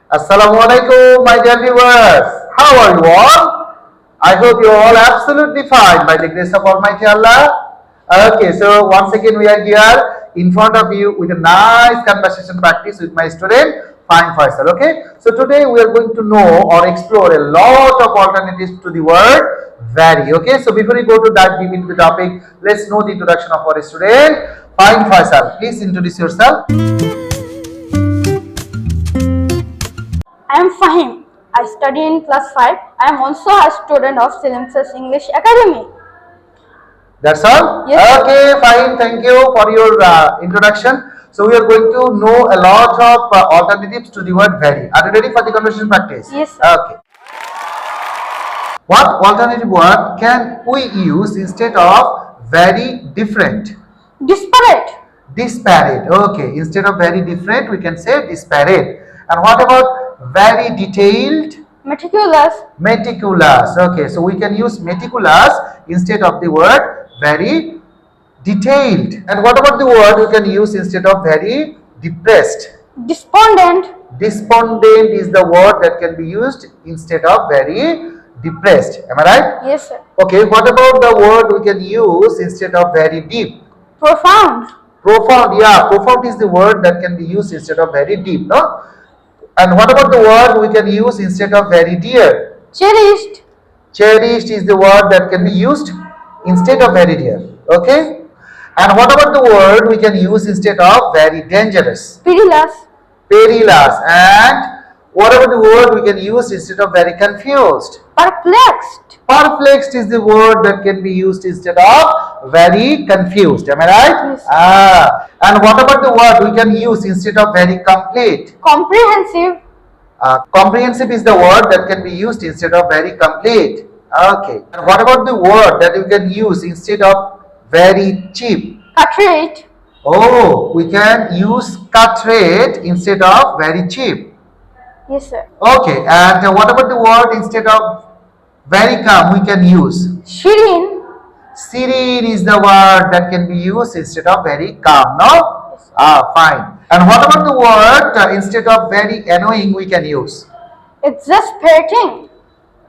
Assalamualaikum, my dear viewers. How are you all? I hope you are all absolutely fine by the grace of Almighty Allah. Okay, so once again we are here in front of you with a nice conversation practice with my student Fahim Faisal. Okay, so today we are going to know or explore a lot of alternatives to the word vary. Okay, so before we go to dive deep into the topic, let's know the introduction of our student Fahim Faisal. Please introduce yourself. I am Fahim. I study in class 5. I am also a student of Splendid English Academy. That's all? Yes. Okay, fine. Thank you for your introduction. So we are going to know a lot of alternatives to the word vary. Are you ready for the conversation practice? Yes, sir. Okay. What alternative word can we use instead of very different? Disparate. Disparate. Okay. Instead of very different, we can say disparate. And what about very detailed? Meticulous. Meticulous. Okay, so we can use meticulous instead of the word very detailed. And what about the word we can use instead of very depressed? Despondent. Despondent is the word that can be used instead of very depressed. Am I right? Yes, sir. Okay, what about the word we can use instead of very deep? Profound. Profound. Yeah, profound is the word that can be used instead of very deep. No? And what about the word we can use instead of very dear? Cherished. Cherished is the word that can be used instead of very dear. Okay? And what about the word we can use instead of very dangerous? Perilous. Perilous. And what about the word we can use instead of very confused? Perplexed. Perplexed is the word that can be used instead of very confused. Am I right? Yes. And what about the word we can use instead of very complete? Comprehensive. Comprehensive is the word that can be used instead of very complete. Okay. And what about the word that you can use instead of very cheap? Cut rate. Oh, we can use cut rate instead of very cheap. Yes, sir. Okay. And what about the word instead of very calm we can use? Serene. Serene is the word that can be used instead of very calm. No? Yes, sir. Fine. And what about the word instead of very annoying we can use? Exasperating.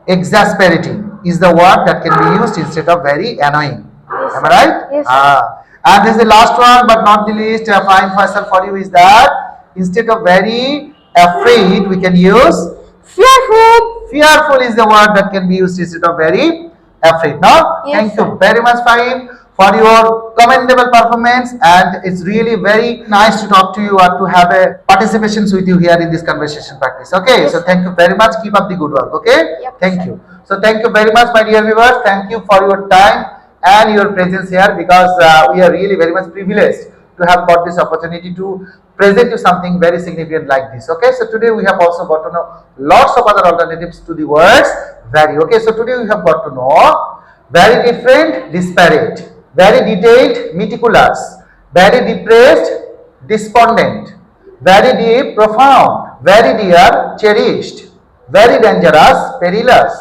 Exasperating is the word that can be used instead of very annoying. Yes, Am I sir. right? Yes, sir. And this is the last one but not the least, fine Faisal for you is that instead of very afraid we can use Fearful. fearful is the word that can be used instead of very afraid. No? Yes, Thank sir. you very much Fahim for your commendable performance, and it's really very nice to talk to you or to have a participations with you here in this conversation practice. Okay, Yes, so sir. thank you very much. Keep up the good work. Okay, Yep, thank sir. you. So thank you very much, my dear viewers. Thank you for your time and your presence here, because we are really very much privileged to have got this opportunity to present you something very significant like this. Okay, so today we have also got to know lots of other alternatives to the words vary. Okay, so today we have got to know very different, disparate, very detailed, meticulous, very depressed, despondent, very deep, profound, very dear, cherished, very dangerous, perilous,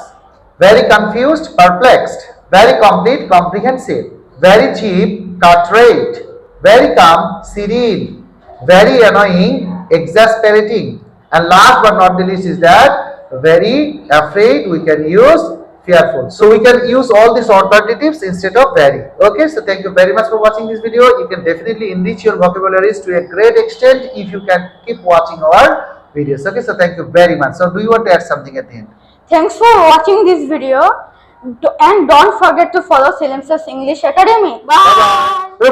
very confused, perplexed, very complete, comprehensive, very cheap, cut rate, very calm, serene, very annoying, exasperating, and last but not the least is that very afraid we can use fearful. So we can use all these alternatives instead of very. Okay, so thank you very much for watching this video. You can definitely enrich your vocabularies to a great extent if you can keep watching our videos. Okay, so thank you very much. So do you want to add something at the end? Thanks for watching this video. And don't forget to follow Splendid English Academy. Bye. Bye-bye.